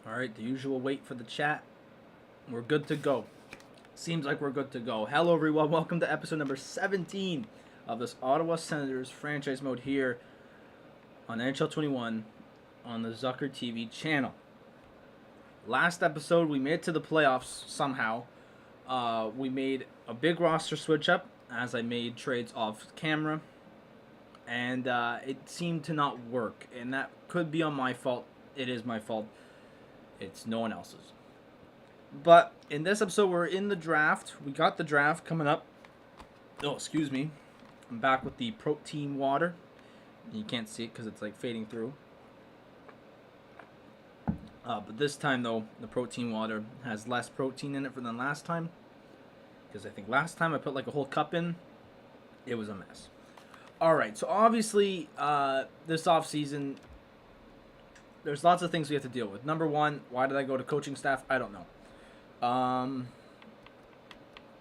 Alright, the usual wait for the chat. We're good to go. Seems like we're good to go. Hello, everyone. Welcome to episode number 17 of this Ottawa Senators franchise mode here on NHL 21 on the Zuccala TV channel. Last episode, we made it to the playoffs somehow. We made a big roster switch up as I made trades off camera. And it seemed to not work. And that could be on my fault. It is my fault. It's no one else's. But in this episode, we're in the draft. We got the draft coming up. Oh, excuse me. I'm back with the protein water. You can't see it because it's like fading through. But this time, though, the protein water has less protein in it than last time. Because I think last time I put like a whole cup in. It was a mess. Alright, so obviously, this offseason, there's lots of things we have to deal with. Number one, why did I go to coaching staff? I don't know.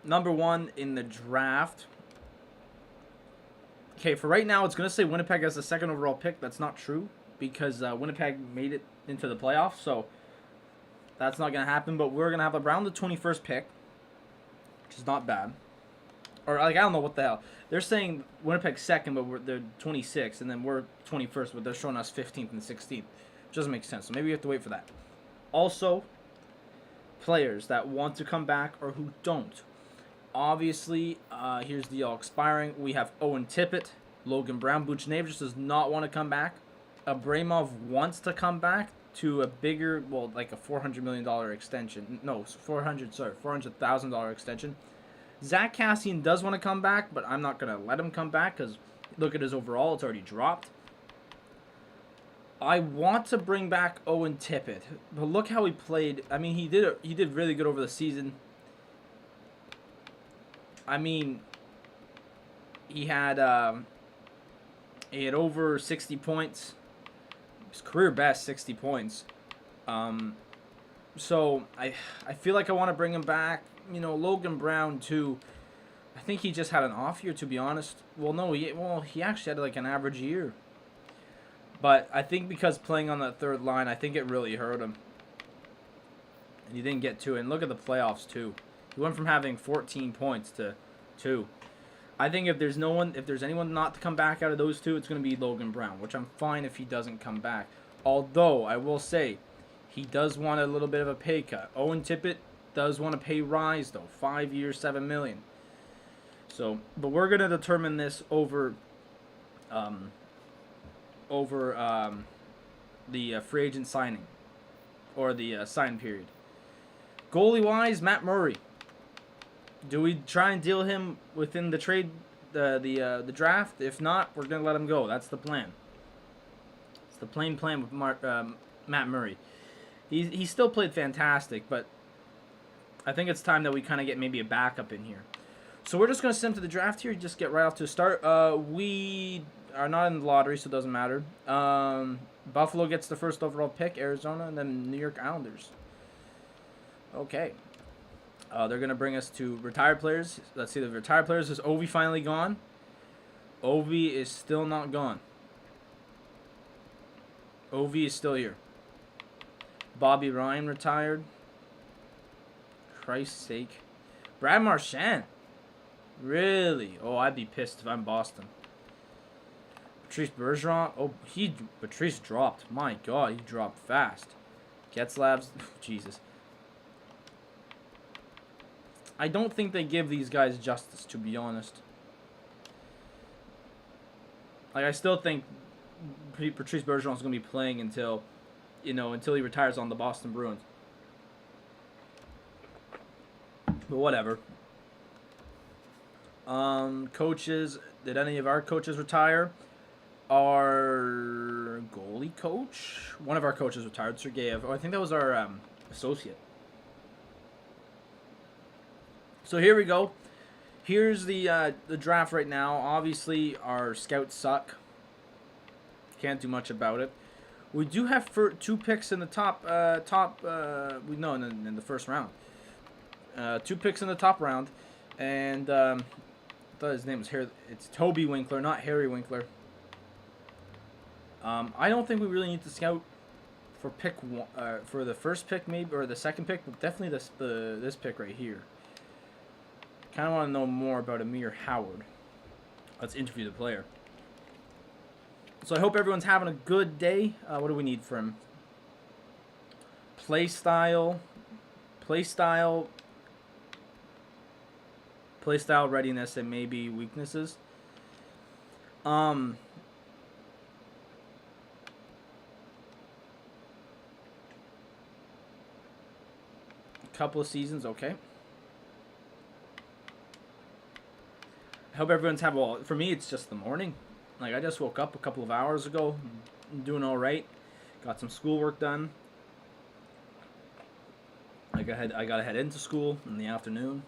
Number one, in the draft. Okay, for right now, it's going to say Winnipeg has the second overall pick. That's not true because Winnipeg made it into the playoffs, so that's not going to happen. But we're going to have around the 21st pick, which is not bad. Or, like, I don't know what the hell. They're saying Winnipeg's second, but they're 26th, and then we're 21st, but they're showing us 15th and 16th. Doesn't make sense, so maybe we have to wait for that. Also, players that want to come back or who don't. Obviously, here's the all expiring. We have Owen Tippett, Logan Brown. Buchnevich does not want to come back. Abramov wants to come back to a bigger, well, like a $400 million extension. No, $400,000 extension. Zach Cassian does want to come back, but I'm not going to let him come back because look at his overall. It's already dropped. I want to bring back Owen Tippett, but look how he played. I mean, he did really good over the season. I mean, he had over 60 points. His career best 60 points. So I feel like I want to bring him back. You know, Logan Brown too. I think he just had an off year, to be honest. Well, no, he actually had like an average year. But I think because playing on that third line, I think it really hurt him. And he didn't get to it. And look at the playoffs, too. He went from having 14 points to 2. I think if there's anyone not to come back out of those two, it's going to be Logan Brown, which I'm fine if he doesn't come back. Although, I will say, he does want a little bit of a pay cut. Owen Tippett does want to pay rise, though. 5 years, $7 million. So, but we're going to determine this over the free agent signing or the sign period. Goalie wise, Matt Murray. Do we try and deal him within the trade, the draft? If not, we're gonna let him go. That's the plan. It's the plain plan with Matt Murray. He still played fantastic, but I think it's time that we kind of get maybe a backup in here. So we're just gonna send him to the draft here. Just get right off to a start. We are not in the lottery, so it doesn't matter. Buffalo gets the first overall pick, Arizona, and then New York Islanders. Okay. They're going to bring us to retired players. Let's see, the retired players. Is Ovi finally gone? Ovi is still not gone. Ovi is still here. Bobby Ryan retired. Christ's sake. Brad Marchand. Really? Oh, I'd be pissed if I'm Boston. Patrice Bergeron. Oh, Patrice dropped. My God, he dropped fast. Getzlab's. Jesus. I don't think they give these guys justice, to be honest. Like, I still think Patrice Bergeron's going to be playing until he retires on the Boston Bruins. But whatever. Coaches. Did any of our coaches retire? Our goalie coach? One of our coaches retired, Sergeyev. Oh, I think that was our associate. So here we go. Here's the draft right now. Obviously, our scouts suck. Can't do much about it. We do have 2 picks in the top. In the first round. 2 picks in the top round. And I thought his name was Harry. It's Toby Winkler, not Harry Winkler. I don't think we really need to scout for pick one, for the first pick maybe, or the second pick, but definitely this pick right here. Kind of want to know more about Amir Howard. Let's interview the player. So I hope everyone's having a good day. What do we need from him? Play style, readiness, and maybe weaknesses. A couple of seasons, okay. I hope everyone's having, well, for me, it's just the morning. Like, I just woke up a couple of hours ago. I'm doing all right. Got some schoolwork done. I got to head into school in the afternoon.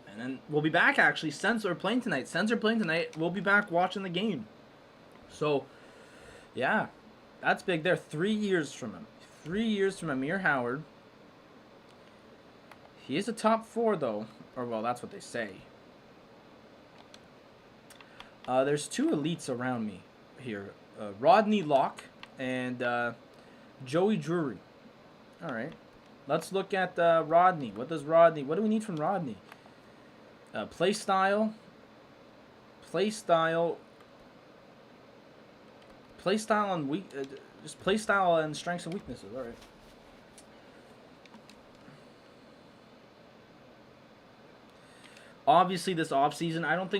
And then we'll be back, actually. Sens are playing tonight. We'll be back watching the game. So, yeah. That's big there. 3 years from him. 3 years from Amir Howard. He is a top 4, though. Or, well, that's what they say. There's 2 elites around me here. Rodney Locke and Joey Drury. All right. Let's look at Rodney. What do we need from Rodney? Play style and just play style and strengths and weaknesses. All right. Obviously, this offseason, I don't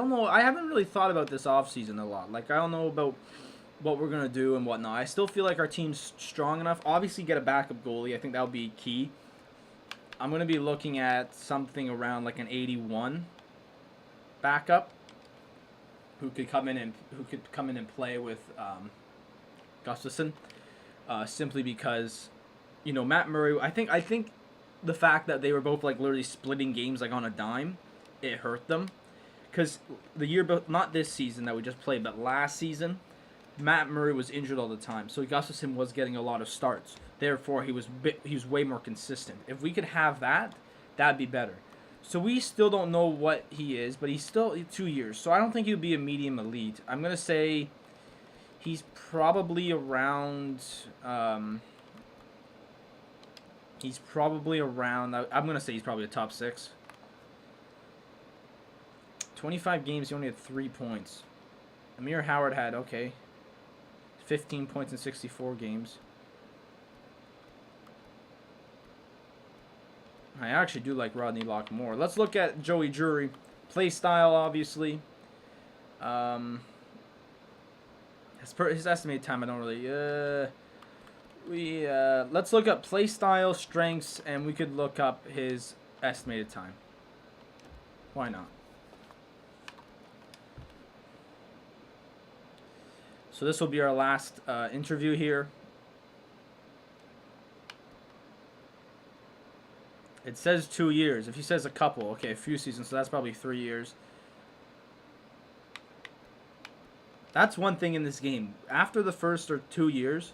know. I haven't really thought about this offseason a lot. Like, I don't know about what we're going to do and whatnot. I still feel like our team's strong enough. Obviously, get a backup goalie. I think that would be key. I'm going to be looking at something around like an 81 backup who could come in and play with Gustafsson. Simply because, Matt Murray, I think the fact that they were both like literally splitting games like on a dime, it hurt them. Because not this season that we just played, but last season, Matt Murray was injured all the time, so Gustafsson was getting a lot of starts. Therefore, he was way more consistent. If we could have that, that'd be better. So we still don't know what he is, but he's still 2 years. So I don't think he would be a medium elite. I'm gonna say he's probably around. I'm gonna say he's probably a top 6. 25 games, he only had 3 points. Amir Howard had 15 points in 64 games. I actually do like Rodney Locke more. Let's look at Joey Drury. Play style, obviously. His estimated time, I don't really... let's look up play style, strengths, and we could look up his estimated time. Why not? So this will be our last interview here. It says 2 years. If he says a couple, a few seasons, so that's probably 3 years. That's one thing in this game. After the first or 2 years,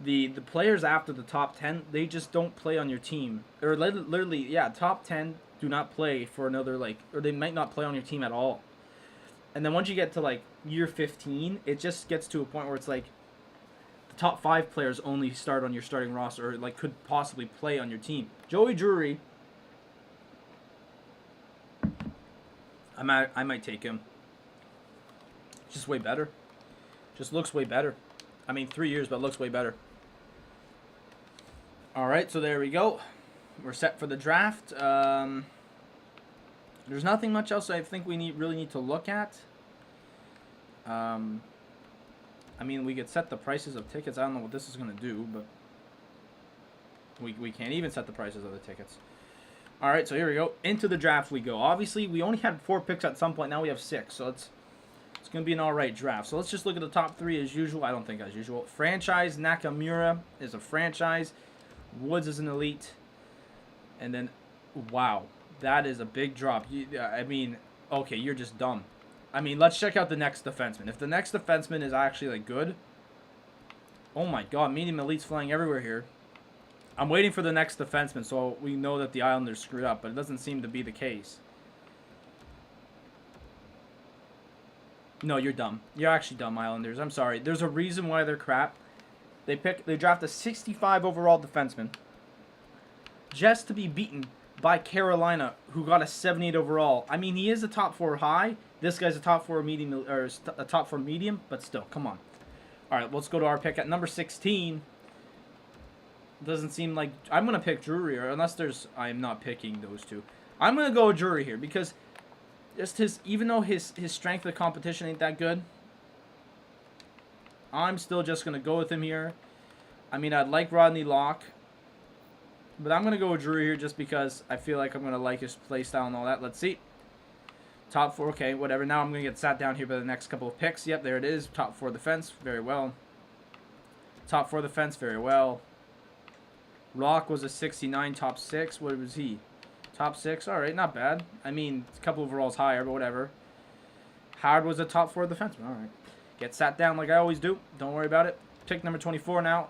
the players after the top 10, they just don't play on your team. Or literally, top 10 do not play for another, or they might not play on your team at all. And then once you get to, year 15, it just gets to a point where it's the top 5 players only start on your starting roster or, could possibly play on your team. Joey Drury, I might take him. Just way better. Just looks way better. 3 years, but looks way better. All right, so there we go. We're set for the draft. There's nothing much else I think we really need to look at. We could set the prices of tickets. I don't know what this is going to do, but we can't even set the prices of the tickets. All right, so here we go. Into the draft we go. Obviously, we only had 4 picks at some point. Now we have 6, so it's going to be an all right draft. So let's just look at the top 3 as usual. I don't think as usual. Franchise, Nakamura is a franchise. Woods is an elite. And then, wow, that is a big drop. Okay, you're just dumb. Let's check out the next defenseman. If the next defenseman is actually, good, oh my god, medium elite's flying everywhere here. I'm waiting for the next defenseman, so we know that the Islanders screwed up, but it doesn't seem to be the case. No, you're dumb. You're actually dumb, Islanders. I'm sorry. There's a reason why they're crap. They draft a 65 overall defenseman just to be beaten by Carolina, who got a 78 overall. I mean, he is a top 4 high. This guy's a top 4 medium, or a top 4 medium, but still, come on. All right, let's go to our pick at number 16. Doesn't seem like I'm gonna pick Drury, or unless there's. I'm not picking those two. I'm gonna go with Drury here because just even though his strength of the competition ain't that good, I'm still just gonna go with him here. I mean, I'd like Rodney Locke, but I'm gonna go with Drury here just because I feel like I'm gonna like his play style and all that. Let's see. Top 4, okay, whatever. Now I'm gonna get sat down here by the next couple of picks. Yep, there it is. Top 4 defense, very well. Top 4 defense, very well. Rock was a 69, top 6. What was he? Top 6. All right, not bad. I mean, a couple overalls higher, but whatever. Howard was a top 4 defenseman. All right. Get sat down like I always do. Don't worry about it. Pick number 24 now.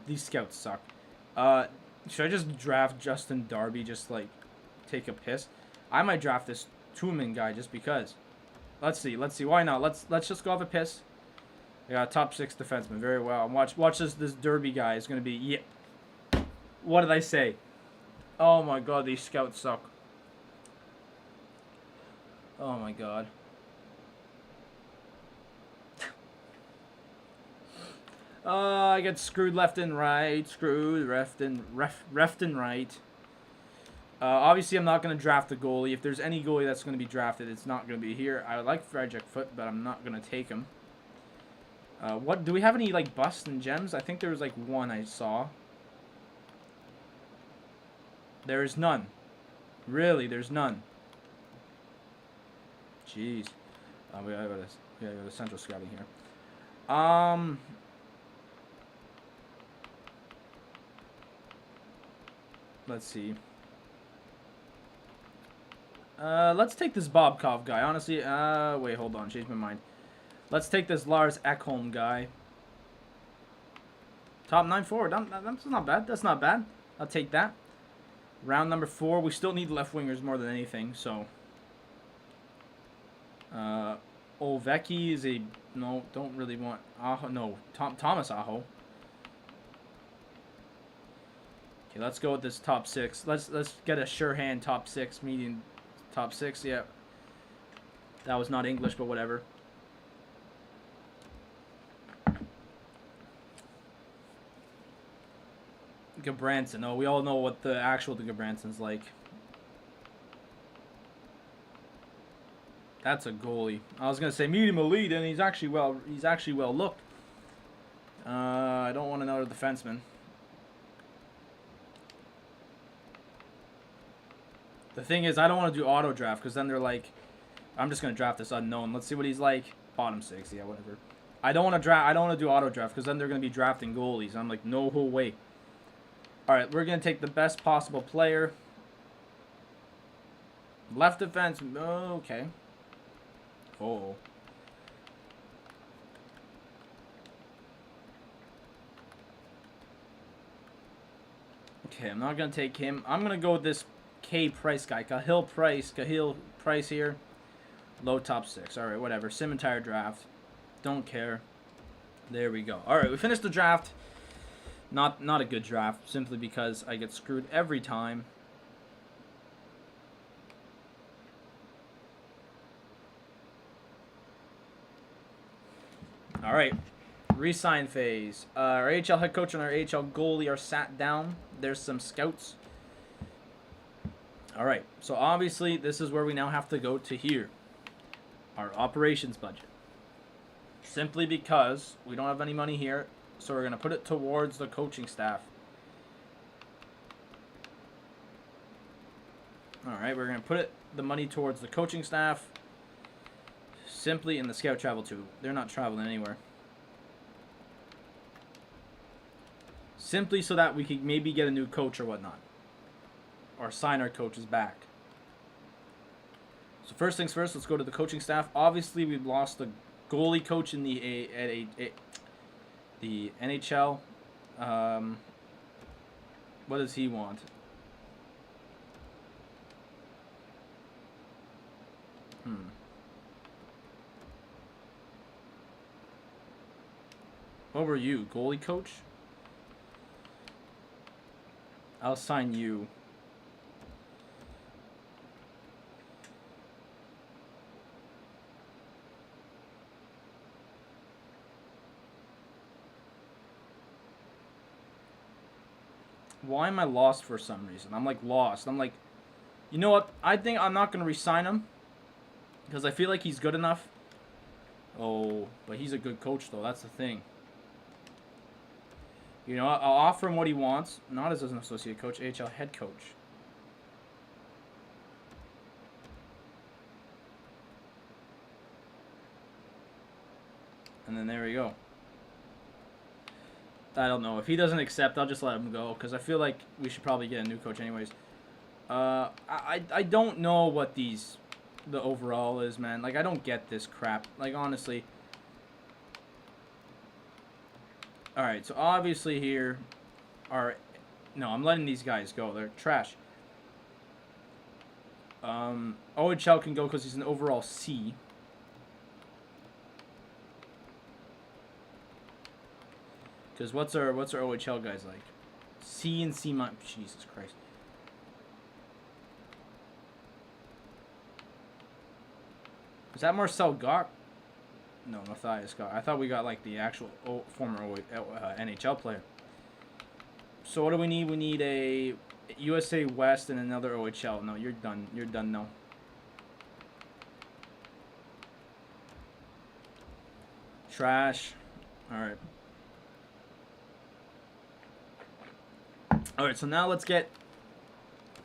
These scouts suck. Should I just draft Justin Darby? Just like take a piss. I might draft this Truman guy just because. Let's see. Let's see. Why not? Let's just go have a piss. I got a top 6 defenseman. Very well. Watch this Derby guy is going to be... Yeah. What did I say? Oh, my God. These scouts suck. Oh, my God. I get screwed left and right. Screwed left and right. Obviously, I'm not going to draft the goalie. If there's any goalie that's going to be drafted, it's not going to be here. I like Frederick Foote, but I'm not going to take him. What do we have any like busts and gems? I think there was like one I saw. There is none. Really, there's none. Jeez. We gotta go to central scouting here. Let's see. Let's take this Bobkov guy. Honestly, wait, hold on. Change my mind. Let's take this Lars Ekholm guy. Top 9 forward. That's not bad. That's not bad. I'll take that. Round number 4. We still need left wingers more than anything. So, Ovechki is a no. Don't really want Aho. No, Thomas Aho. Okay, let's go with this top 6. Let's get a sure hand top 6, median top 6. Yeah, that was not English, but whatever. Gabranson. Oh, we all know what the actual Gabranson's like. That's a goalie. I was gonna say medium elite, and he's actually well looked. I don't want another defenseman. The thing is, I don't want to do auto draft because then they're like, I'm just gonna draft this unknown. Let's see what he's like. Bottom 6, yeah, whatever. I don't want to draft. I don't want to do auto draft because then they're gonna be drafting goalies. I'm like, no whole way. All right, we're going to take the best possible player. Left defense. Oh, okay. Oh. Okay, I'm not going to take him. I'm going to go with this K Price guy. Cahill Price here. Low top 6. All right, whatever. Sim entire draft. Don't care. There we go. All right, we finished the draft. Not a good draft, simply because I get screwed every time. All right, re-sign phase. Our AHL head coach and our AHL goalie are sat down. There's some scouts. All right, so obviously this is where we now have to go to here. Our operations budget. Simply because we don't have any money here. So we're going to put it towards the coaching staff. Alright, we're going to put the money towards the coaching staff. Simply in the scout travel too. They're not traveling anywhere. Simply so that we could maybe get a new coach or whatnot. Or sign our coaches back. So first things first, let's go to the coaching staff. Obviously, we've lost the goalie coach in the The NHL. What does he want? What were you? Goalie coach? I'll sign you. Why am I lost for some reason? I'm like lost. I'm like, you know what? I think I'm not going to re-sign him because I feel like he's good enough. Oh, but he's a good coach though. That's the thing. You know, I'll offer him what he wants. Not as an associate coach, AHL head coach. And then there we go. I don't know. If he doesn't accept, I'll just let him go. Because I feel like we should probably get a new coach anyways. I don't know what the overall is, man. Like, I don't get this crap. Like, honestly. Alright, so obviously here are... No, I'm letting these guys go. They're trash. OHL can go because he's an overall C. Because what's our OHL guys like? C and C minus. Jesus Christ. Is that Marcel Gauck? No, Matthias Gauck. I thought we got like the actual former NHL player. So what do we need? We need a USA West and another OHL. No, you're done. You're done now. Trash. All right. All right, so now let's get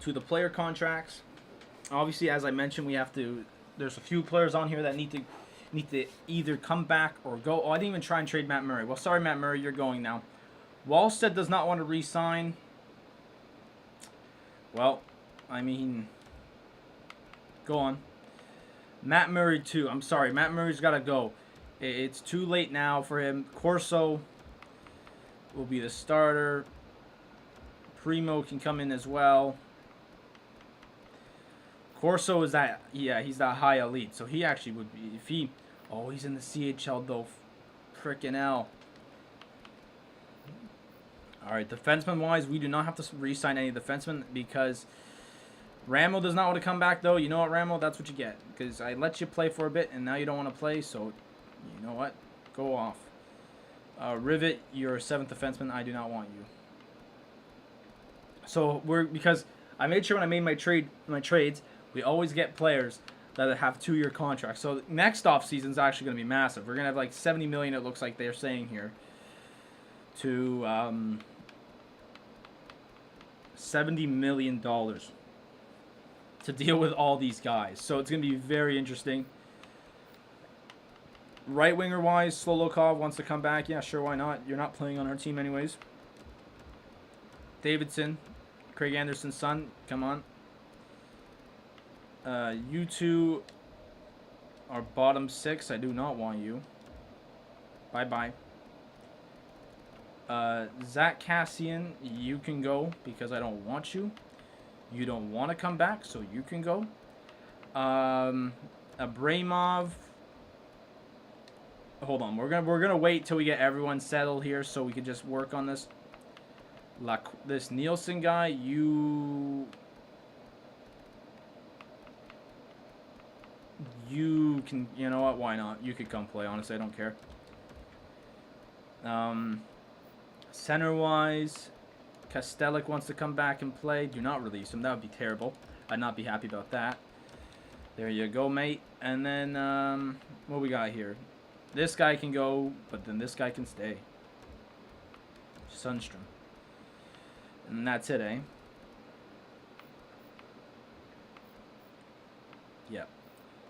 to the player contracts. Obviously, as I mentioned, we have to. There's a few players on here that need to either come back or go. Oh, I didn't even try and trade Matt Murray. Well, sorry, Matt Murray, you're going now. Wallstead does not want to re-sign. Well, I mean, go on. Matt Murray too. I'm sorry, Matt Murray's got to go. It's too late now for him. Corso will be the starter. Primo can come in as well. Corso is that, yeah, he's that high elite. So he actually would be, if he, oh, he's in the CHL though. Frickin' hell. All right, defenseman-wise, we do not have to re-sign any defensemen because Ramo does not want to come back though. You know what, Ramo? That's what you get. Because I let you play for a bit and now you don't want to play. So, you know what? Go off. Rivet, you're a 7th defenseman. I do not want you. So because I made sure when I made my trades, we always get players that have 2-year contracts. So next off season is actually going to be massive. We're going to have like 70 million. It looks like they're saying here to $70 million to deal with all these guys. So it's going to be very interesting. Right winger wise, Slolokov wants to come back. Yeah, sure, why not? You're not playing on our team anyways. Davidson, Craig Anderson's son, come on. You two are bottom 6. I do not want you. Bye-bye. Zach Cassian, you can go because I don't want you. You don't want to come back, so you can go. Abramov. Hold on, we're gonna wait till we get everyone settled here so we can just work on this. This Nielsen guy, you can, you know what? Why not? You could come play. Honestly, I don't care. Center wise, Kastelik wants to come back and play. Do not release him. That would be terrible. I'd not be happy about that. There you go, mate. And then what we got here? This guy can go, but then this guy can stay. Sundstrom. And that's it, eh? Yep.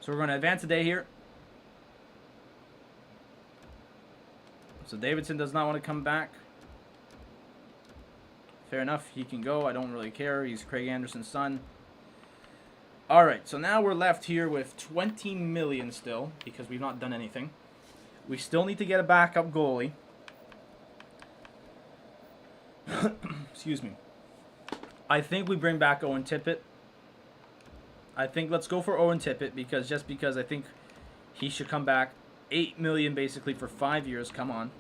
So we're going to advance a day here. So Davidson does not want to come back. Fair enough. He can go. I don't really care. He's Craig Anderson's son. Alright, so now we're left here with 20 million still because we've not done anything. We still need to get a backup goalie. Excuse me. I think we bring back Owen Tippett. I think let's go for Owen Tippett because I think he should come back. $8 million basically for 5 years. Come on.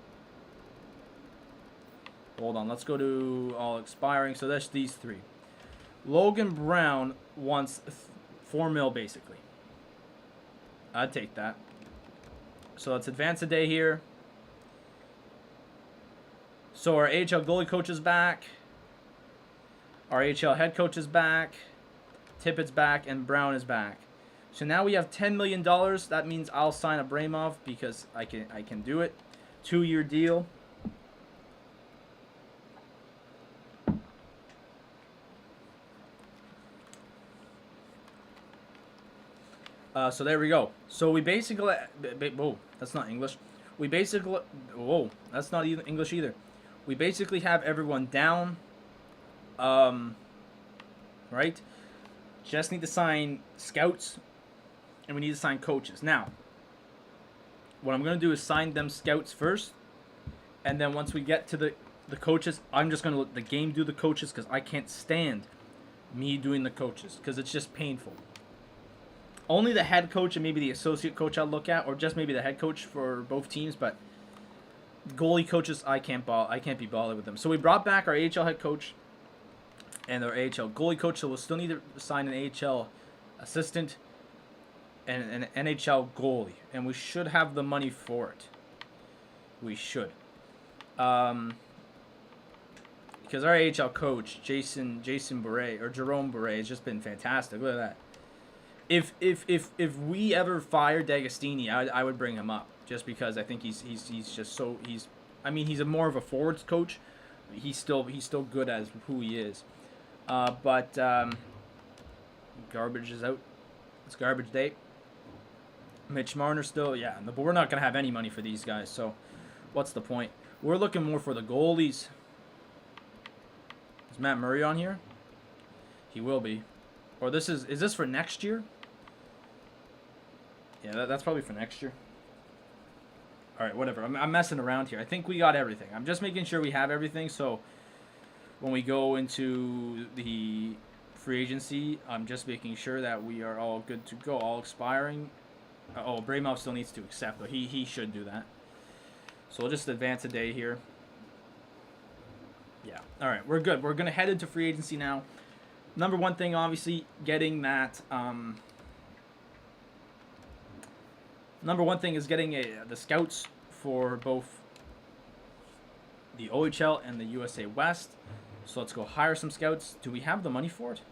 Hold on. Let's go to all expiring. So that's these three. Logan Brown wants $4 million basically. I'd take that. So let's advance a day here. So our AHL goalie coach is back. Our AHL head coach is back. Tippett's back and Brown is back. So now we have $10 million. That means I'll sign Abramov because I can do it. 2-year deal. So there we go. So we basically... Whoa, that's not English. We basically... Whoa, that's not even English either. We basically have everyone down. Right? Just need to sign scouts. And we need to sign coaches. Now, what I'm going to do is sign them scouts first. And then once we get to the coaches, I'm just going to let the game do the coaches because I can't stand me doing the coaches because it's just painful. Only the head coach and maybe the associate coach I'll look at, or just maybe the head coach for both teams. But goalie coaches, I can't be bothered with them. So we brought back our AHL head coach and our AHL goalie coach. So we'll still need to sign an AHL assistant and an NHL goalie, and we should have the money for it. We should, because our AHL coach Jason Bure or Jerome Bure has just been fantastic. Look at that. If we ever fire D'Agostini, I would bring him up just because I think he's just so he's a more of a forwards coach. He's still good as who he is, but garbage is out. It's garbage day. Mitch Marner still, yeah, but we're not gonna have any money for these guys. So, what's the point? We're looking more for the goalies. Is Matt Murray on here? He will be. Or is this for next year? Yeah, that's probably for next year. All right, whatever. I'm messing around here. I think we got everything. I'm just making sure we have everything. So when we go into the free agency, I'm just making sure that we are all good to go, all expiring. Abramov still needs to accept, but he should do that. So we'll just advance a day here. Yeah. All right, we're good. We're gonna head into free agency now. Number one thing, obviously, getting that. Number one thing is getting the scouts for both the OHL and the USA West. So let's go hire some scouts. Do we have the money for it?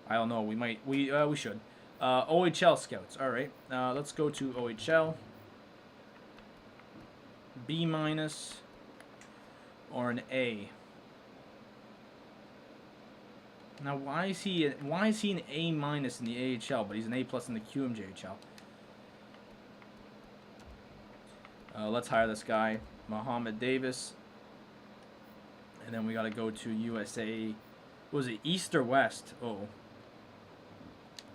I don't know. We might. We should. OHL scouts. All right. Let's go to OHL. B- or an A. Now, why is he an A- in the AHL, but he's an A+ in the QMJHL? Let's hire this guy, Mohammed Davis. And then we got to go to USA. Was it East or West? Oh,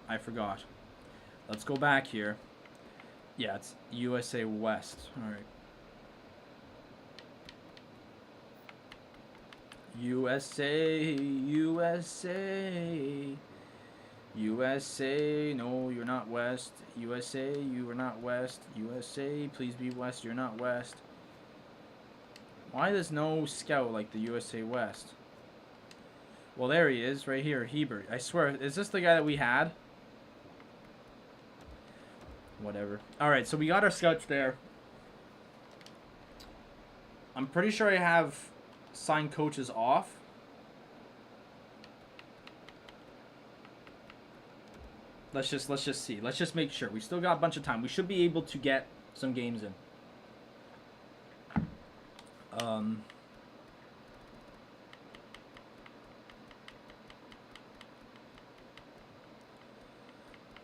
I forgot. Let's go back here. Yeah, it's USA West. All right. USA. No, you're not West. USA, you are not West. USA, please be West. You're not West. Why there's no scout like the USA West? Well, there he is, right here, Hebert. I swear, is this the guy that we had? Whatever. All right, so we got our scouts there. I'm pretty sure I have signed coaches off. Let's just see. Let's just make sure. We still got a bunch of time. We should be able to get some games in.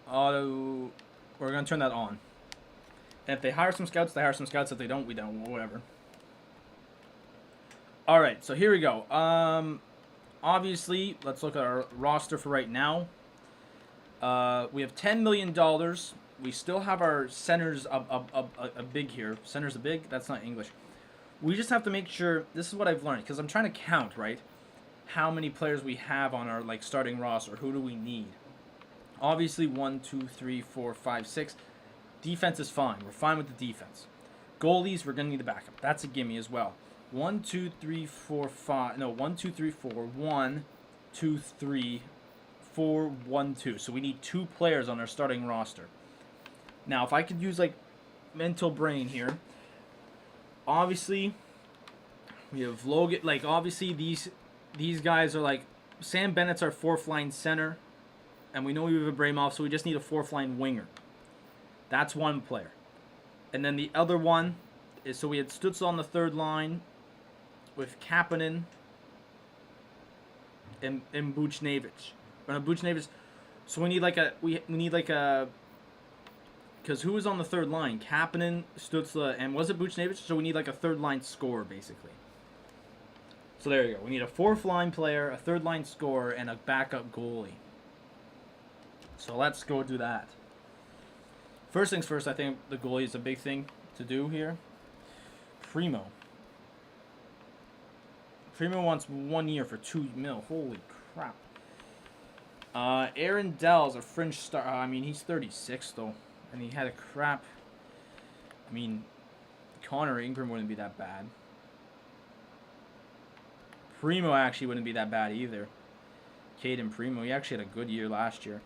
Auto. We're gonna turn that on. And if they hire some scouts, they hire some scouts. If they don't, we don't. Whatever. All right. So here we go. Obviously, let's look at our roster for right now. We have $10 million. We still have our centers a big here. Centers a big? That's not English. We just have to make sure. This is what I've learned because I'm trying to count, right? How many players we have on our like starting roster? Who do we need? Obviously, 1, 2, 3, 4, 5, 6. Defense is fine. We're fine with the defense. Goalies, we're gonna need a backup. That's a gimme as well. 1, 2, 3, 4, 5. No, 1, 2, 3, 4. 1, 2, 3, 4, 1, 2. So we need 2 players on our starting roster. Now, if I could use like mental brain here, obviously we have Logan. Like obviously these guys are like Sam Bennett's our 4th line center, and we know we have Abramov, so we just need a 4th line winger. That's one player, and then the other one is so we had Stützle on the 3rd line with Kapanen and Buchnevich. Buchnevich. So we need like a we need like a. Because who was on the 3rd line? Kapanen, Stützle, and was it Buchnevich? So we need like a 3rd line scorer, basically. So there you go. We need a 4th line player, a 3rd line scorer, and a backup goalie. So let's go do that. First things first, I think the goalie is a big thing to do here. Primo. Primo wants 1 year for $2 million. Holy crap. Aaron Dell's a fringe star. I mean, he's 36 though. And he had a crap. I mean, Connor Ingram wouldn't be that bad. Primo actually wouldn't be that bad either. Caden Primo, he actually had a good year last year.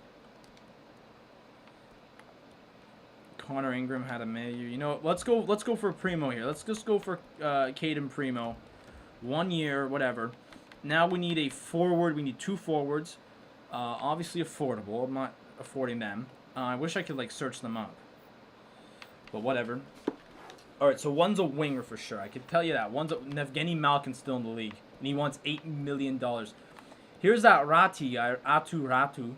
Connor Ingram had a meh year. You know, let's go for Primo here. Let's just go for Caden Primo. 1 year, whatever. Now we need a forward. We need 2 forwards. Obviously affordable. I'm not affording them. I wish I could like search them up, but whatever. All right, so one's a winger for sure. I can tell you that. One's Evgeny Malkin's still in the league, and he wants $8 million. Here's that Rati guy, Ratu.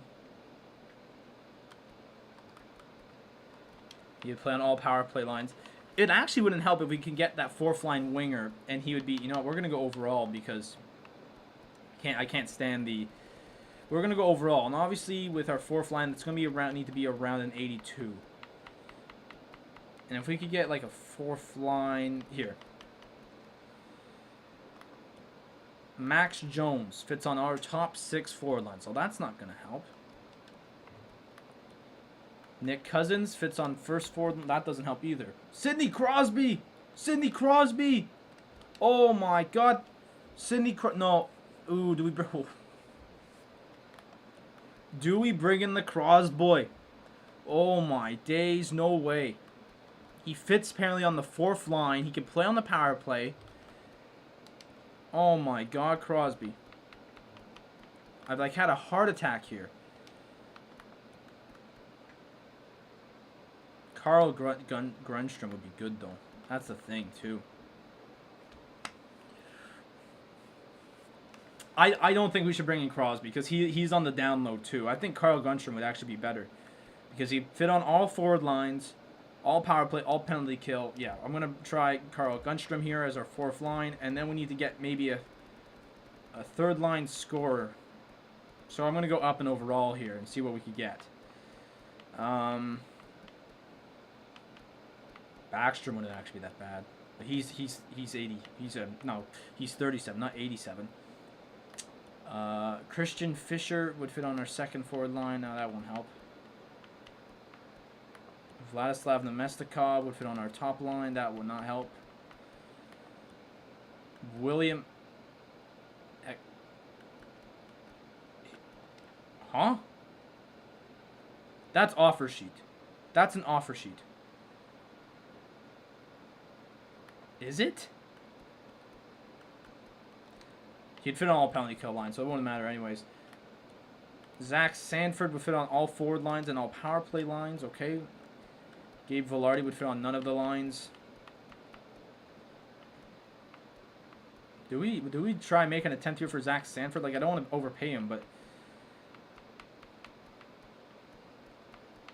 He would play on all power play lines. It actually wouldn't help if we could get that 4th line winger, and he would be. You know, we're gonna go overall because I can't stand the. We're going to go overall. And obviously, with our 4th line, it's going to be need to be around an 82. And if we could get like a 4th line here. Max Jones fits on our top 6 forward line. So that's not going to help. Nick Cousins fits on first forward. That doesn't help either. Sidney Crosby! Sidney Crosby! Oh my god. Sidney Crosby. No. Ooh, do we... Do we bring in the Crosby? Oh my days, no way. He fits apparently on the 4th line. He can play on the power play. Oh my god, Crosby. I've like had a heart attack here. Carl Grundstrom would be good though. That's the thing too. I don't think we should bring in Crosby because he's on the down low too. I think Carl Grundstrom would actually be better because he fit on all forward lines, all power play, all penalty kill. Yeah, I'm going to try Carl Grundstrom here as our 4th line, and then we need to get maybe a 3rd line scorer. So I'm going to go up and overall here and see what we could get. Backstrom wouldn't actually be that bad. But he's 80. He's 37, not 87. Christian Fischer would fit on our 2nd forward line. Now that won't help. Vladislav Nemestikov would fit on our top line. That would not help. William... Huh? That's offer sheet. That's an offer sheet. Is it? He'd fit on all penalty kill lines, so it wouldn't matter anyways. Zach Sanford would fit on all forward lines and all power play lines. Okay. Gabe Velarde would fit on none of the lines. Do we try make an attempt here for Zach Sanford? Like, I don't want to overpay him, but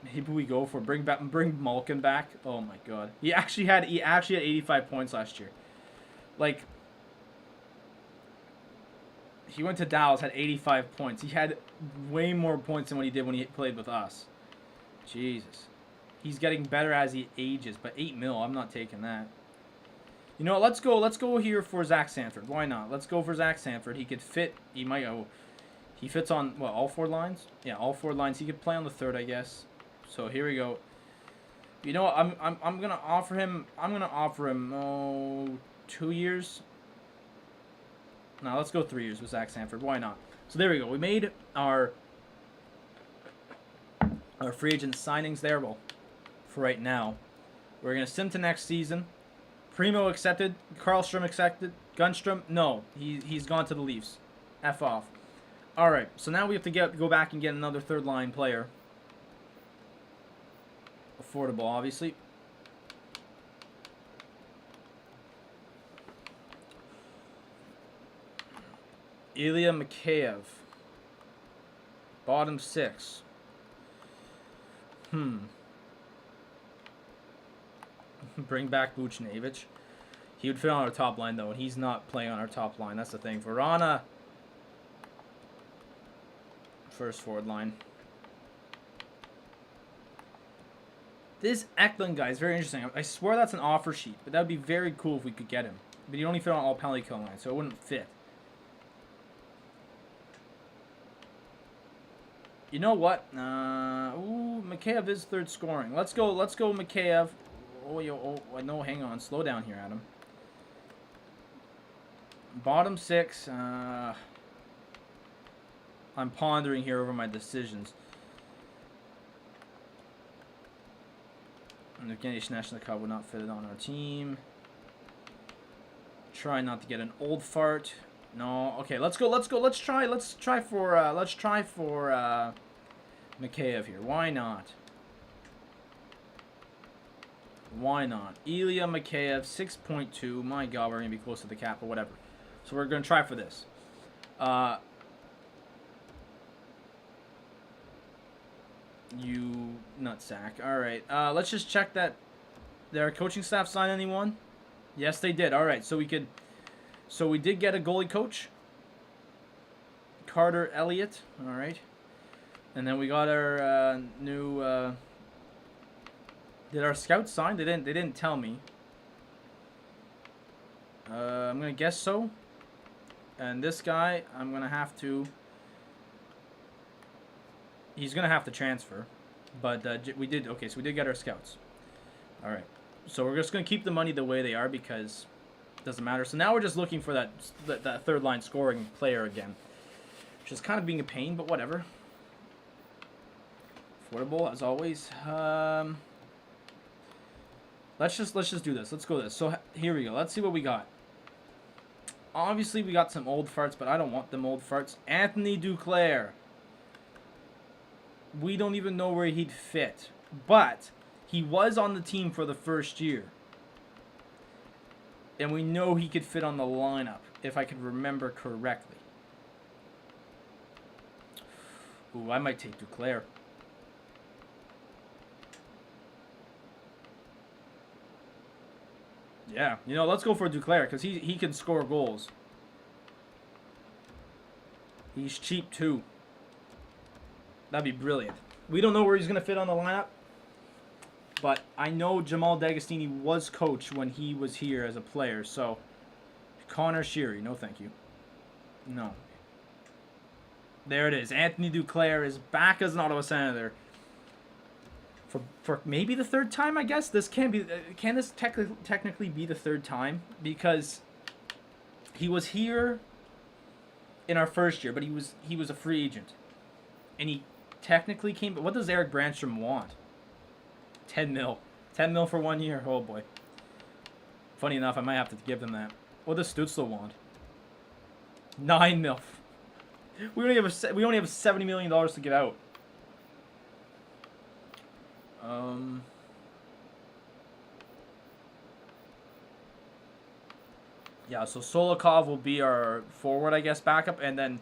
maybe we go for bring Malkin back. Oh my god, he actually had 85 points last year. Like, he went to Dallas, had 85 points. He had way more points than what he did when he played with us. Jesus. He's getting better as he ages, but $8 million, I'm not taking that. You know what? Let's go here for Zach Sanford. Why not? Let's go for Zach Sanford. He could fit. He might go. He fits on what, all 4 lines? Yeah, all 4 lines. He could play on the third, I guess. So here we go. You know what? I'm gonna offer him. 2 years. No, let's go 3 years with Zach Sanford. Why not? So there we go. We made our free agent signings there. Well, for right now, we're gonna sim to next season. Primo accepted. Karlstrom accepted. Gunstrom, no, he's gone to the Leafs. F off. All right, so now we have to go back and get another third line player. Affordable, obviously. Ilya Mikheyev. Bottom 6. Bring back Buchnevich. He would fit on our top line, though, and he's not playing on our top line. That's the thing. Verana. First forward line. This Eklund guy is very interesting. I swear that's an offer sheet, but that would be very cool if we could get him. But he only fit on all penalty kill lines, so it wouldn't fit. You know what? Mikheyev is third scoring. Let's go Mikheyev. No, hang on. Slow down here, Adam. Bottom 6. I'm pondering here over my decisions. And the Canadian National Cup would not fit it on our team. Try not to get an old fart. No. Okay, let's go. Let's try for Mikheyev here. Why not? Why not? Ilya Mikheyev, 6.2. My God, we're going to be close to the cap or whatever. So we're going to try for this. You nutsack. All right. Let's just check that their coaching staff signed anyone. Yes, they did. All right. So we did get a goalie coach. Carter Elliott. All right. And then we got our new. Did our scouts sign? They didn't tell me. I'm gonna guess so. And this guy, I'm gonna have to. He's gonna have to transfer, but we did okay. So we did get our scouts. All right. So we're just gonna keep the money the way they are because it doesn't matter. So now we're just looking for that third line scoring player again, which is kind of being a pain, but whatever. Affordable as always. Let's just do this. Let's go this. So here we go. Let's see what we got. Obviously, we got some old farts, but I don't want them old farts. Anthony Duclair. We don't even know where he'd fit, but he was on the team for the first year. And we know he could fit on the lineup, if I could remember correctly. Ooh, I might take Duclair. Yeah, you know, let's go for Duclair because he can score goals. He's cheap too. That'd be brilliant. We don't know where he's going to fit on the lineup, but I know Jamal D'Agostini was coach when he was here as a player, so Connor Sheary, no thank you. No. There it is. Anthony Duclair is back as an Ottawa Senator. For maybe the third time, I guess. This can this technically be the third time? Because he was here in our first year, but he was a free agent. And he technically came, but what does Eric Brandstrom want? 10 mil. 10 mil for 1 year? Oh boy. Funny enough, I might have to give them that. What does Stützle want? 9 mil. We only have $70 million to give out. Yeah, so Solikov will be our forward, I guess, backup, and then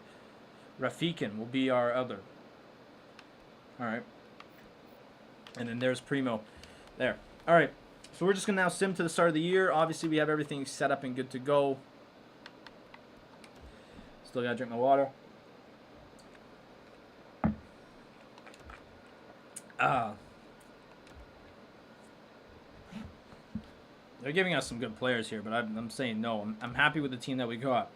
Rafikin will be our other. All right. And then there's Primo. There. All right. So we're just going to now sim to the start of the year. Obviously, we have everything set up and good to go. Still got to drink my water. They're giving us some good players here, but I'm saying no. I'm happy with the team that we got.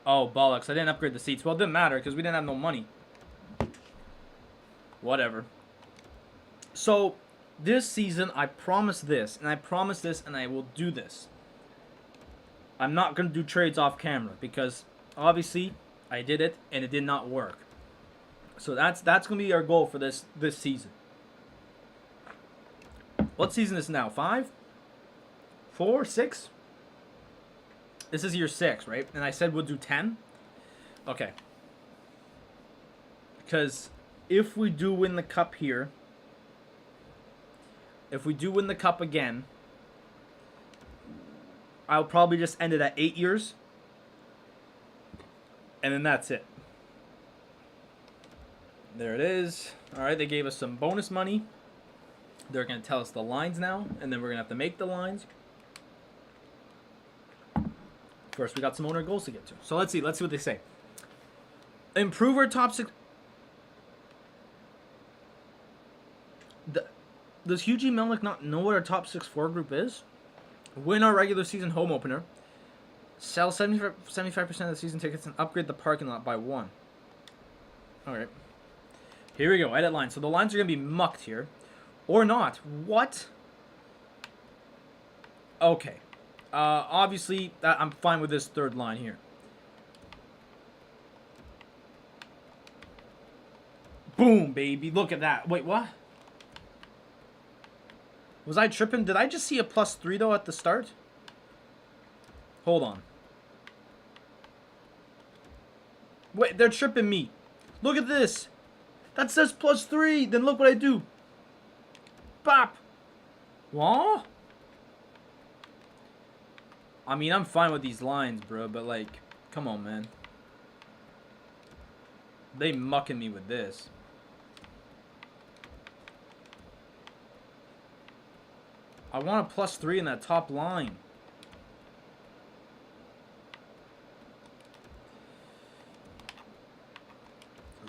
Oh, bollocks. I didn't upgrade the seats. Well, it didn't matter because we didn't have no money. Whatever. So, this season, I promise this, and I promise this, and I will do this. I'm not going to do trades off camera because, obviously, I did it, and it did not work. So, that's going to be our goal for this season. What season is now? 5? 4? 6? This is year 6, right? And I said we'll do 10? Okay. Because if we do win the cup here, if we do win the cup again, I'll probably just end it at 8 years. And then that's it. There it is. Alright, they gave us some bonus money. They're going to tell us the lines now. And then we're going to have to make the lines. First, we got some owner goals to get to. So let's see. Let's see what they say. Improve our top 6. Does Hugh G. Melnick not know what our top 6-4 group is? Win our regular season home opener. Sell 75% of the season tickets and upgrade the parking lot by 1. Alright. Here we go. Edit line. So the lines are going to be mucked here. Or not. What? Okay. Obviously, I'm fine with this third line here. Boom, baby. Look at that. Wait, what? Was I tripping? Did I just see a +3, though, at the start? Hold on. Wait, they're tripping me. Look at this. That says +3. Then look what I do. Bop. What? I mean, I'm fine with these lines, bro, but, like, come on, man. They mucking me with this. I want a +3 in that top line.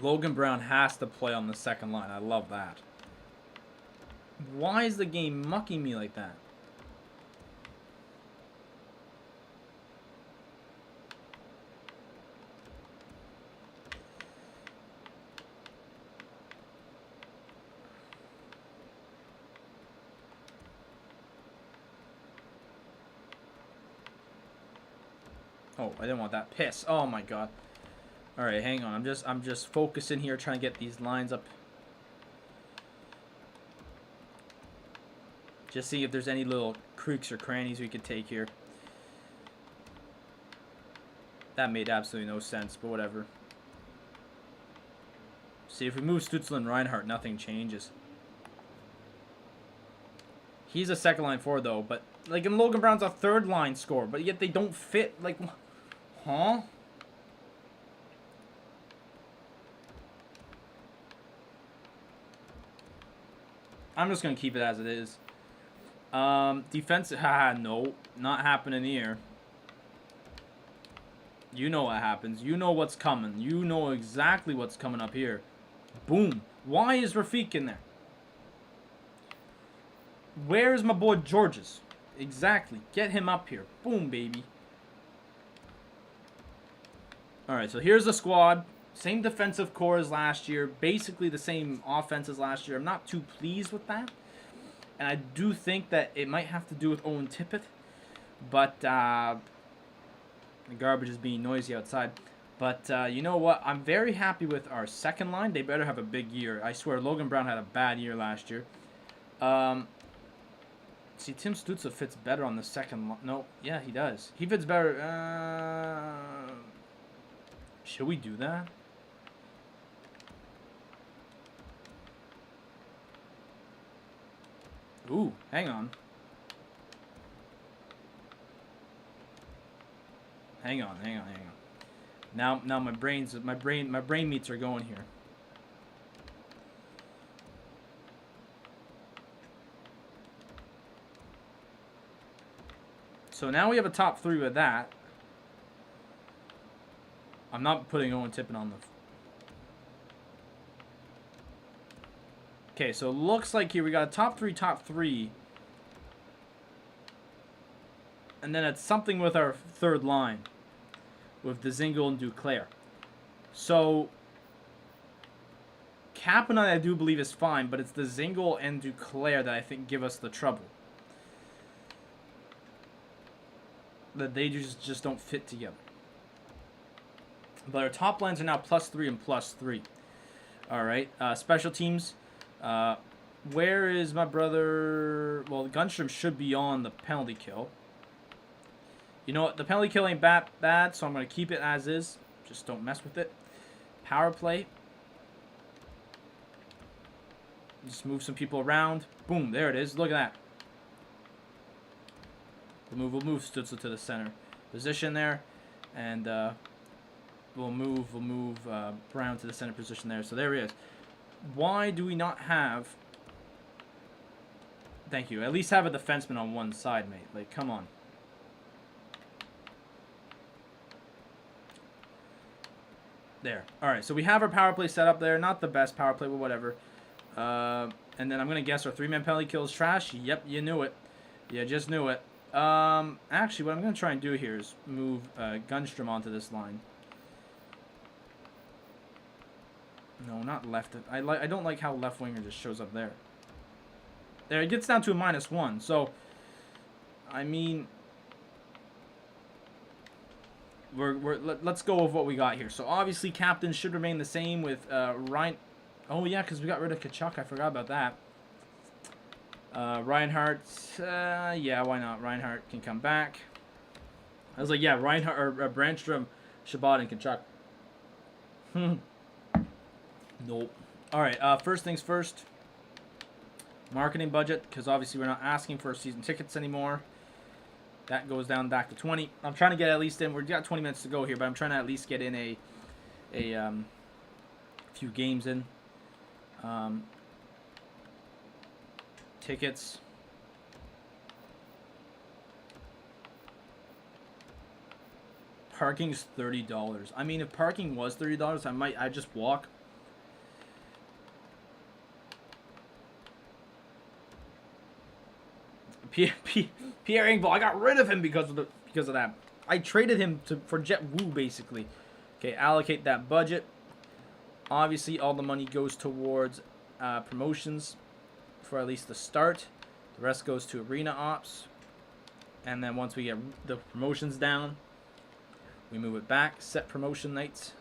Logan Brown has to play on the second line. I love that. Why is the game mucking me like that? Oh, I didn't want that. Piss. Oh my god. All right, hang on. I'm just focusing here, trying to get these lines up. Just see if there's any little creaks or crannies we could take here. That made absolutely no sense, but whatever. See, if we move Stützle and Reinhardt, nothing changes. He's a second line forward, though, but like, and Logan Brown's a third line scorer, but yet they don't fit. Like, huh? I'm just gonna keep it as it is. Defensive, haha, no, not happening here. You know what happens. You know what's coming. You know exactly what's coming up here. Boom. Why is Rafik in there? Where's my boy Georges? Exactly. Get him up here. Boom, baby. Alright, so here's the squad. Same defensive core as last year. Basically the same offense as last year. I'm not too pleased with that. And I do think that it might have to do with Owen Tippett. But, the garbage is being noisy outside. But, you know what? I'm very happy with our second line. They better have a big year. I swear, Logan Brown had a bad year last year. See, Tim Stützle fits better on the second line. No, yeah, he does. He fits better. Should we do that? Ooh, hang on. Hang on. Now my brain meats are going here. So now we have a top 3 with that. I'm not putting Owen Tippin on the... Okay, so it looks like here we got a top three. And then it's something with our third line. With Dzingel and Duclair. So... Kapanen, I do believe, is fine, but it's the Dzingel and Duclair that I think give us the trouble. That they just don't fit together. But our top lines are now +3 and +3. Alright, special teams. Where is my brother? Well, Gunstrom should be on the penalty kill. You know what? The penalty kill ain't bad, so I'm going to keep it as is. Just don't mess with it. Power play. Just move some people around. Boom, there it is. Look at that. We'll move Stützle to the center position there. And we'll move Brown to the center position there. So there he is. Why do we not have... Thank you. At least have a defenseman on one side, mate. Like, come on. There. Alright, so we have our power play set up there. Not the best power play, but whatever. And then I'm going to guess our 3-man penalty kill is trash. Yep, you knew it. You just knew it. Actually, what I'm going to try and do here is move Gunstrom onto this line. No, not left. I don't like how left winger just shows up there. There, it gets down to a -1. So, I mean, let's go with what we got here. So obviously, captain should remain the same with Ryan. Oh yeah, because we got rid of Tkachuk. I forgot about that. Reinhardt. Yeah, why not? Reinhardt can come back. I was like, yeah, Reinhardt or Brandstrom, Shabbat, and Tkachuk. Nope. Alright, first things first. Marketing budget, because obviously we're not asking for season tickets anymore. That goes down back to 20. I'm trying to get at least in. We've got 20 minutes to go here, but I'm trying to at least get in a few games in. Tickets. Parking's $30. I mean, if parking was $30, I'd just walk. Pierre Engvall, I got rid of him because of that. I traded him for Jet Wu, basically. Okay, allocate that budget. Obviously, all the money goes towards promotions for at least the start. The rest goes to arena ops. And then once we get the promotions down, we move it back. Set promotion nights.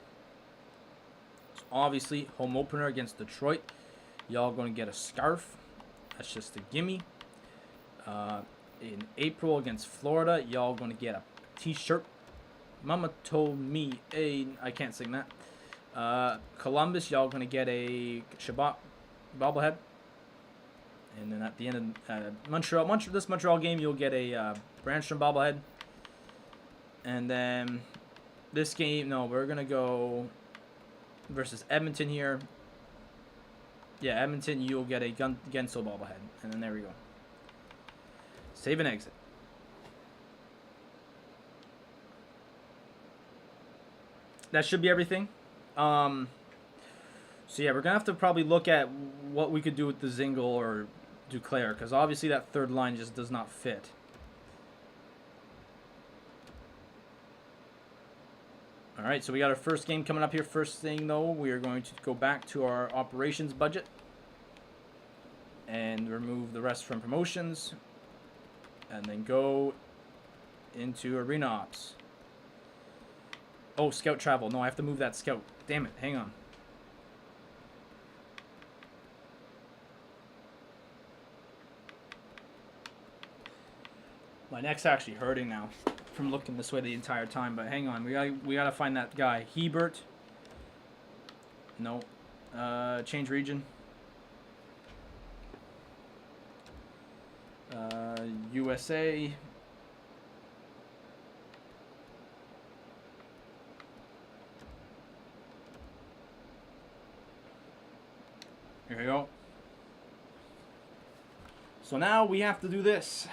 So obviously, home opener against Detroit. Y'all going to get a scarf. That's just a gimme. In April against Florida, y'all going to get a t-shirt. Mama told me I can't sing that. Columbus, y'all going to get a Shabbat bobblehead. And then at the end of this Montreal game, you'll get a Brandstrom bobblehead. And then this game, no, we're going to go versus Edmonton here. Yeah, Edmonton, you'll get a Gensel bobblehead. And then there we go. Save and exit. That should be everything. So yeah, we're going to have to probably look at what we could do with the Dzingel or Duclair, because obviously that third line just does not fit. Alright, so we got our first game coming up here. First thing, though, we are going to go back to our operations budget and remove the rest from promotions. And then go into arena ops. Oh, scout travel. No, I have to move that scout. Damn it. Hang on. My neck's actually hurting now from looking this way the entire time. But hang on. We gotta find that guy. Hebert. No. Change region. USA. Here we go. So now we have to do this.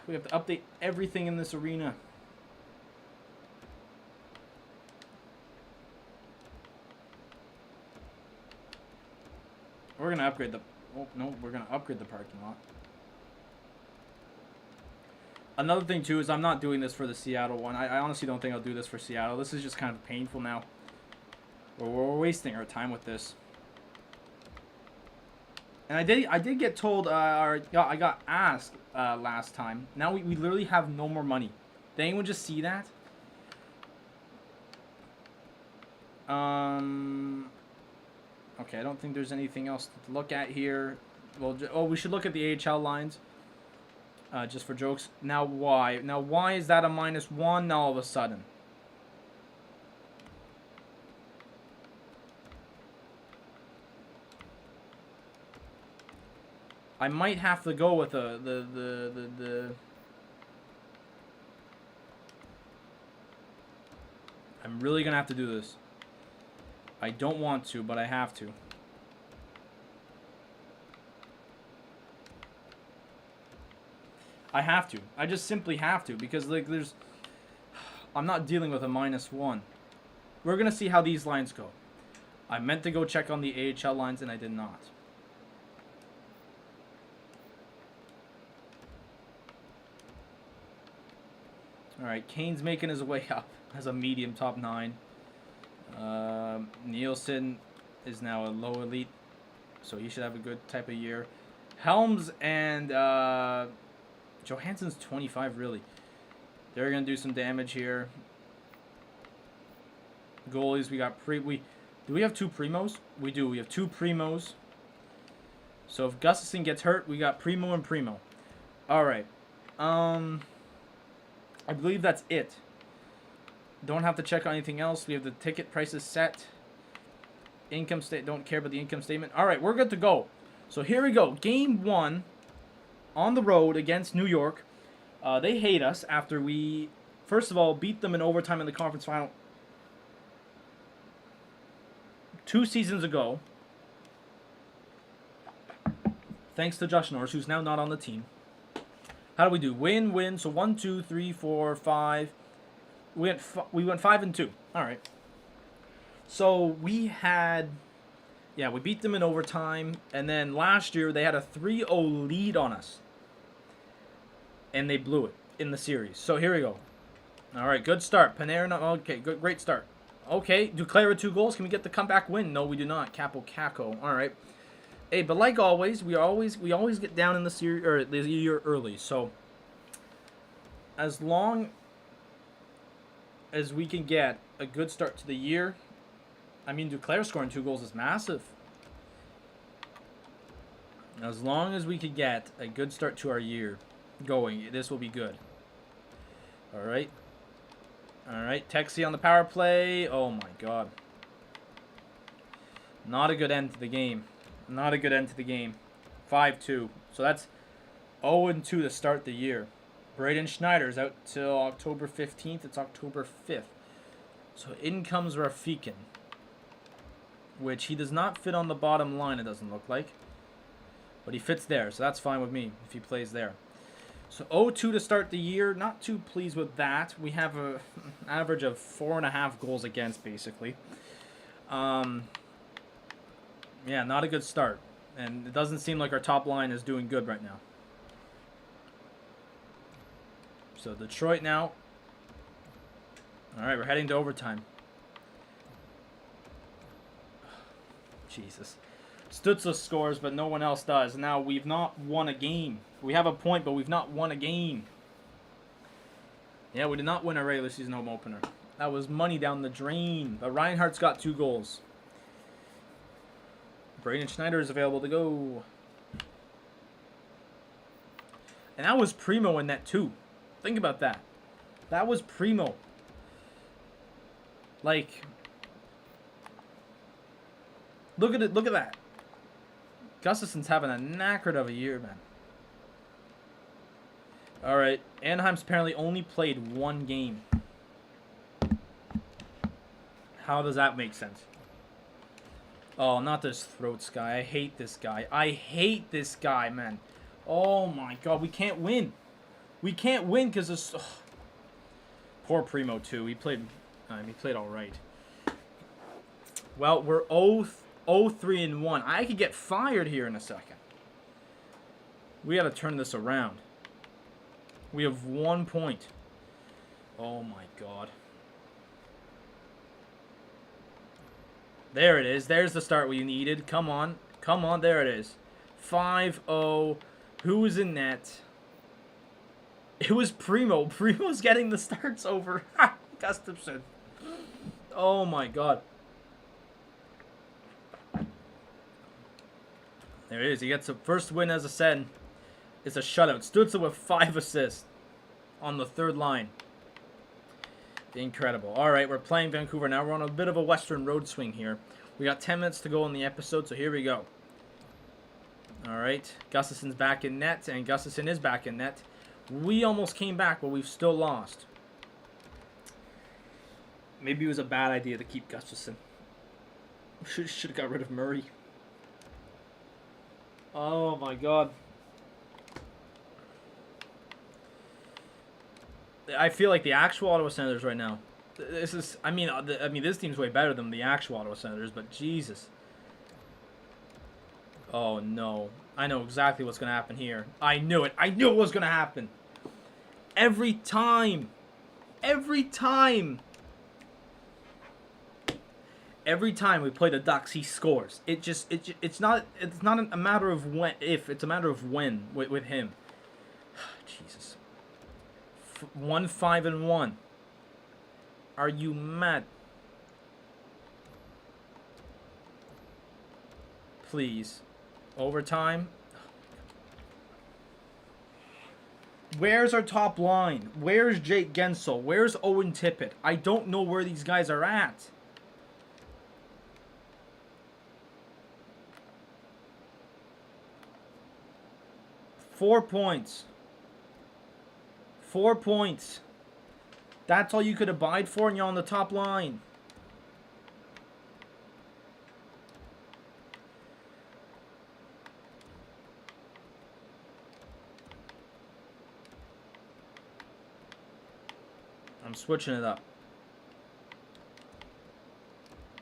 We have to update everything in this arena. we're gonna upgrade the. Oh no, we're gonna upgrade the parking lot. Another thing too is I'm not doing this for the Seattle one. I honestly don't think I'll do this for Seattle. This is just kind of painful now. We're wasting our time with this. And I did get told, I got asked last time. Now we literally have no more money. Did anyone just see that? Okay, I don't think there's anything else to look at here. Well, we should look at the AHL lines. Just for jokes. Now why? Now why is that a -1 now all of a sudden? I might have to go with the I'm really gonna have to do this. I don't want to, but I have to. I have to. I just simply have to because like I'm not dealing with a -1. We're gonna see how these lines go. I meant to go check on the AHL lines and I did not. Alright, Kane's making his way up as a medium top 9. Nielsen is now a low elite, so he should have a good type of year. Helms and Johansson's 25, really. They're going to do some damage here. Goalies, we got do we have 2 primos? We do. We have 2 primos. So if Gustafson gets hurt, we got Primo and Primo. Alright. I believe that's it. Don't have to check on anything else. We have the ticket prices set. Income state. Don't care about the income statement. All right, we're good to go. So here we go. Game 1 on the road against New York. They hate us after we, first of all, beat them in overtime in the conference final 2 seasons ago. Thanks to Josh Norris, who's now not on the team. How do we do? Win, win. So 1, 2, 3, 4, 5. We went 5 and 2. All right. So we beat them in overtime, and then last year they had a 3-0 lead on us, and they blew it in the series. So here we go. All right, good start. Panarin. Okay, good, great start. Okay, Duclair with 2 goals. Can we get the comeback win? No, we do not. Capo Caco. All right. Hey, but like always, we always get down in the series or the year early. So as long as we can get a good start to the year, I mean, Duclair scoring 2 goals is massive. As long as we can get a good start to our year going, this will be good. All right. All right, Texie on the power play. Oh my God. Not a good end to the game. Not a good end to the game. 5-2. So that's 0-2 to start the year. Braden Schneider's out till October 15th. It's October 5th. So in comes Rafikin, which he does not fit on the bottom line, it doesn't look like. But he fits there, so that's fine with me if he plays there. So 0-2 to start the year. Not too pleased with that. We have an average of 4.5 goals against, basically. Yeah, not a good start. And it doesn't seem like our top line is doing good right now. So Detroit now. All right, we're heading to overtime. Jesus. Stützle scores, but no one else does. Now, we've not won a game. We have a point, but we've not won a game. Yeah, we did not win a regular season home opener. That was money down the drain. But Reinhardt's got 2 goals. Braden Schneider is available to go. And that was Primo in that too. Think about that. That was Primo. Like, look at it. Look at that. Gustafson's having a knackered of a year, man. All right. Anaheim's apparently only played 1 game. How does that make sense? Oh, not this Throats guy. I hate this guy. I hate this guy, man. Oh, my God. We can't win. We can't win because this... Oh. Poor Primo, too. He played all right. Well, we're 0 0-3-1. I could get fired here in a second. We got to turn this around. We have 1 point. Oh my god. There it is. There's the start we needed. Come on. Come on. There it is. 5-0. Who was in net? It was Primo. Primo's getting the starts over Gustafsson. Oh my god. There it is. He gets the first win as a Sen. It's a shutout. Zuccala with 5 assists on the third line. Incredible. All right, we're playing Vancouver now. We're on a bit of a Western road swing here. We got 10 minutes to go in the episode, so here we go. All right, Gustafsson's back in net, and Gustafsson is back in net. We almost came back, but we've still lost. Maybe it was a bad idea to keep Gustafsson. Should have got rid of Murray. Oh my god. I feel like the actual Ottawa Senators right now. This is, I mean, this team's way better than the actual Ottawa Senators, but Jesus. Oh no. I know exactly what's going to happen here. I knew it. I knew it was going to happen. Every time. Every time. Every time we play the Ducks, he scores. It's not a matter of when, if, it's a matter of when with him. Jesus. 1-5-1. Are you mad? Please. Overtime. Where's our top line? Where's Jake Gensel? Where's Owen Tippett? I don't know where these guys are at. Four points. 4 points. That's all you could abide for, and you're on the top line. I'm switching it up.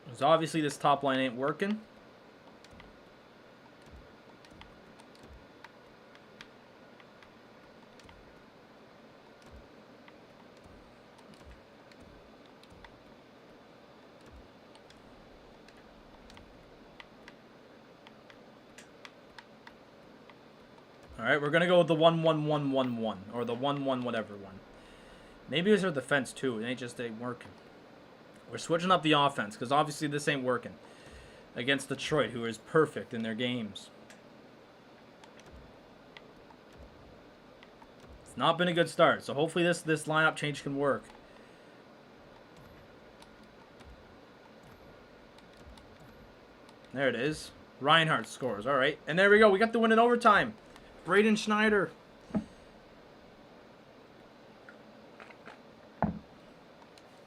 Because obviously this top line ain't working. Alright, we're going to go with the 1-1-1-1-1. Or the 1-1 whatever one. Maybe it's our defense too. It ain't working. We're switching up the offense. Because obviously this ain't working. Against Detroit, who is perfect in their games. It's not been a good start. So hopefully this lineup change can work. There it is. Reinhardt scores. Alright. And there we go. We got the win in overtime. Braden Schneider.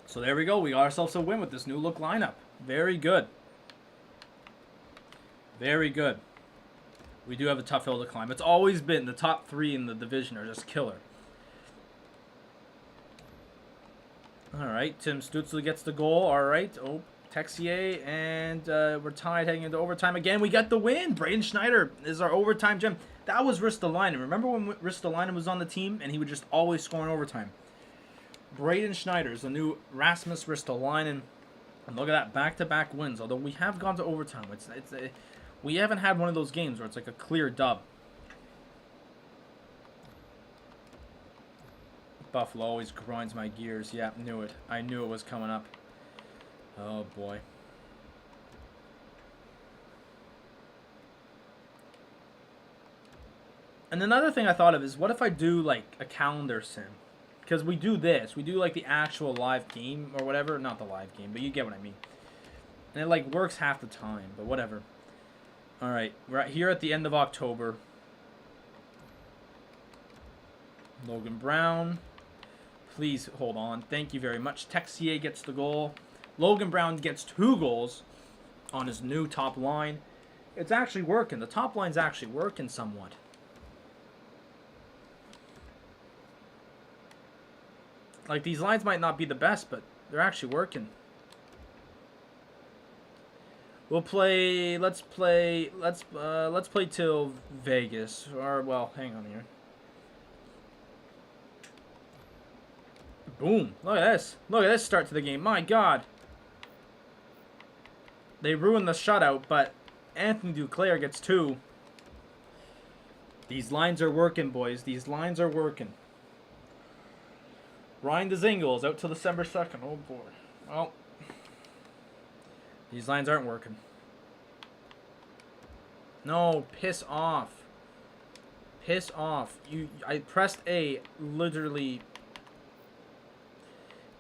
So there we go. We got ourselves a win with this new look lineup. Very good. Very good. We do have a tough hill to climb. It's always been the top 3 in the division are just killer. Alright. Tim Stützle gets the goal. Alright. Oh, Texier. And we're tied heading into overtime again. We got the win. Braden Schneider is our overtime gem. That was Ristolainen. Remember when Ristolainen was on the team and he would just always score in overtime? Braden Schneider is the new Rasmus Ristolainen. And look at that, back-to-back wins. Although we have gone to overtime. We haven't had one of those games where it's like a clear dub. Buffalo always grinds my gears. Yeah, knew it. I knew it was coming up. Oh, boy. And another thing I thought of is, what if I do, like, a calendar sim? Because we do this. We do, like, the actual live game or whatever. Not the live game, but you get what I mean. And it, like, works half the time, but whatever. Alright, we're here at the end of October. Logan Brown. Please hold on. Thank you very much. Texier gets the goal. Logan Brown gets 2 goals on his new top line. It's actually working. The top line's actually working somewhat. Like, these lines might not be the best, but they're actually working. We'll play. Let's play. Let's play till Vegas. Or well, hang on here. Boom! Look at this. Look at this start to the game. My God. They ruined the shutout, but Anthony Duclair gets 2. These lines are working, boys. These lines are working. Ryan Dzingel out till December 2nd. Oh boy. Well. These lines aren't working. No, piss off. Piss off. I pressed A, literally.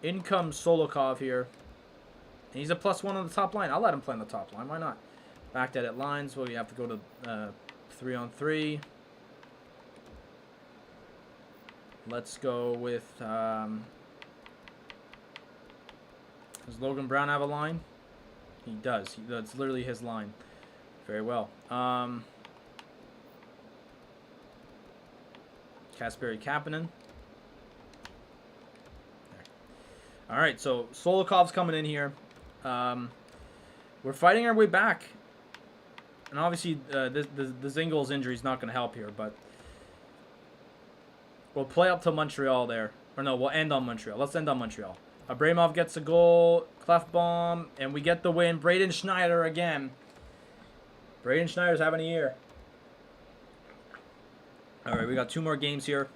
In comes Solikov here. And he's a +1 on the top line. I'll let him play on the top line. Why not? Backed edit lines. Well, we have to go to 3-on-3. Let's go with... does Logan Brown have a line? He does. That's literally his line. Very well. Kasperi Kapanen. All right, so Solikov's coming in here. We're fighting our way back. And obviously, the Zingel's injury is not going to help here, but we'll play up to Montreal there. Or no, we'll end on Montreal. Let's end on Montreal. Abramov gets a goal, Clefbaum, and we get the win. Braden Schneider again. Braden Schneider's having a year. All right, we got 2 more games here.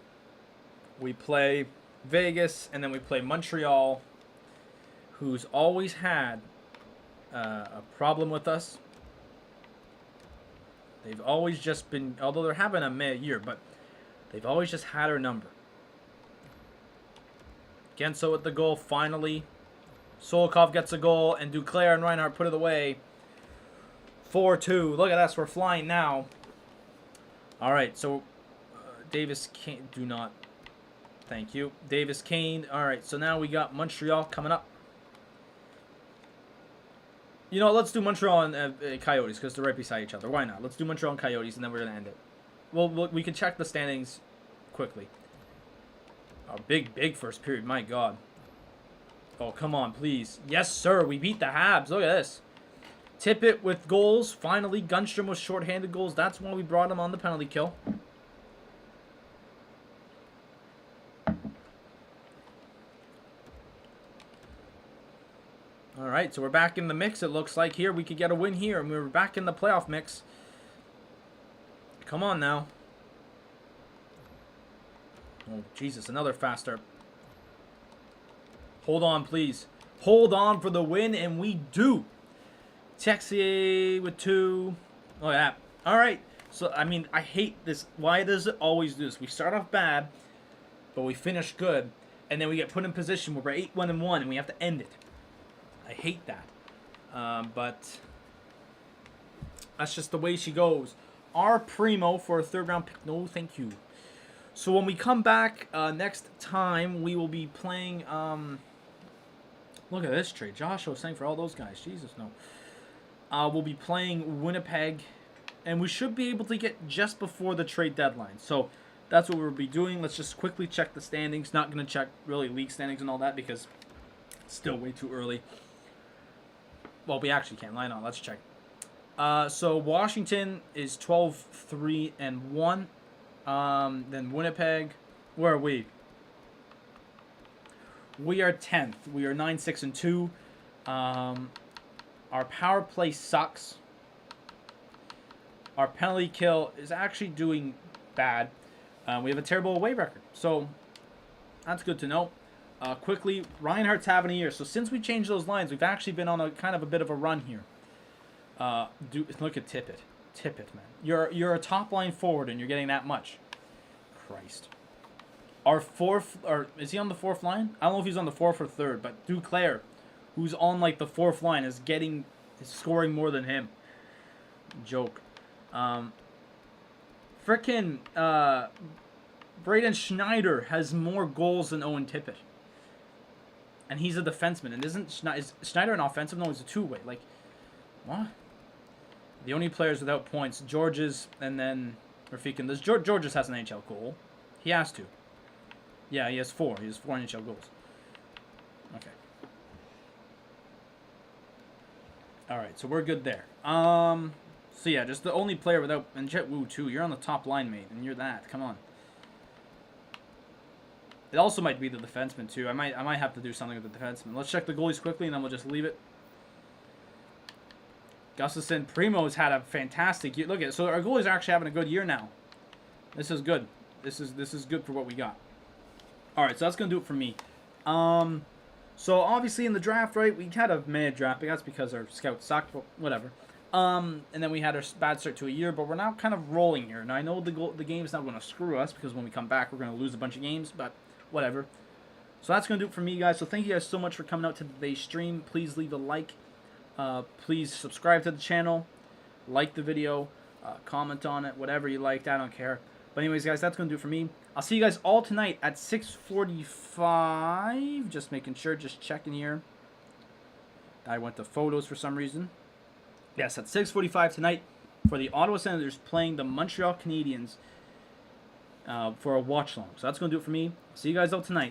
We play Vegas, and then we play Montreal, who's always had a problem with us. They've always just been, although they're having a meh year, but they've always just had our number. Genso with the goal, finally. Solikov gets a goal, and Duclair and Reinhart put it away. 4-2. Look at us, we're flying now. All right, so Davis Kane, do not. Thank you. Davis Kane. All right, so now we got Montreal coming up. You know, let's do Montreal and Coyotes because they're right beside each other. Why not? Let's do Montreal and Coyotes, and then we're going to end it. Well, we can check the standings quickly. Oh, big first period. My God. Oh, come on, please. Yes, sir. We beat the Habs. Look at this. Tippett with goals. Finally, Gunstrom with shorthanded goals. That's why we brought him on the penalty kill. All right, so we're back in the mix. It looks like here we could get a win here, and we're back in the playoff mix. Come on now. Oh, Jesus, another fast start. Hold on, please. Hold on for the win, and we do. Texier with 2. Oh, yeah. All right. So, I mean, I hate this. Why does it always do this? We start off bad, but we finish good, and then we get put in position where we're 8-1-1, and we have to end it. I hate that. But that's just the way she goes. Our Primo for a 3rd round pick. No, thank you. So when we come back next time, we will be playing... look at this trade. Josh was saying for all those guys. Jesus, no. We'll be playing Winnipeg. And we should be able to get just before the trade deadline. So that's what we'll be doing. Let's just quickly check the standings. Not going to check really league standings and all that because it's still way too early. Well, we actually can't. Line on. Let's check. So Washington is 12-3-1. Then Winnipeg, where are we? We are 10th. We are 9-6-2. Our power play sucks. Our penalty kill is actually doing bad. We have a terrible away record. So that's good to know. Quickly, Reinhart's having a year. So since we changed those lines, we've actually been on a kind of a bit of a run here. Look at Tippett. Tippett, man. You're a top line forward and you're getting that much. Christ. Our 4th, or is he on the 4th line? I don't know if he's on the 4th or 3rd, but Duclair, who's on like the 4th line, is scoring more than him. Joke. Frickin' Braden Schneider has more goals than Owen Tippett. And he's a defenseman. And is Schneider an offensive? No, he's a 2-way. Like, what? The only players without points, Georges and then Rafikin. Georges has an NHL goal. He has to. Yeah, he has 4. He has 4 NHL goals. Okay. All right, so we're good there. So yeah, just the only player without and Jet Wu too. You're on the top line, mate, and you're that. Come on. It also might be the defenseman too. I might have to do something with the defenseman. Let's check the goalies quickly, and then we'll just leave it. Gustafson, Primo's had a fantastic year. Look at it. So our goalies are actually having a good year now. This is good. This is good for what we got. All right, so that's gonna do it for me. So obviously in the draft, right, we had a mad draft, but that's because our scouts sucked, but whatever. And then we had a bad start to a year, but we're now kind of rolling here. Now I know the game's not going to screw us because when we come back, we're going to lose a bunch of games, but whatever. So that's going to do it for me, guys. So thank you guys so much for coming out to today's stream. Please leave a like. Please subscribe to the channel. Like the video. Comment on it. Whatever you liked. I don't care. But anyways, guys, that's going to do it for me. I'll see you guys all tonight at 6:45. Just making sure. Just checking here. I went to photos for some reason. Yes, at 6:45 tonight for the Ottawa Senators playing the Montreal Canadiens for a watch-along. So that's going to do it for me. See you guys all tonight.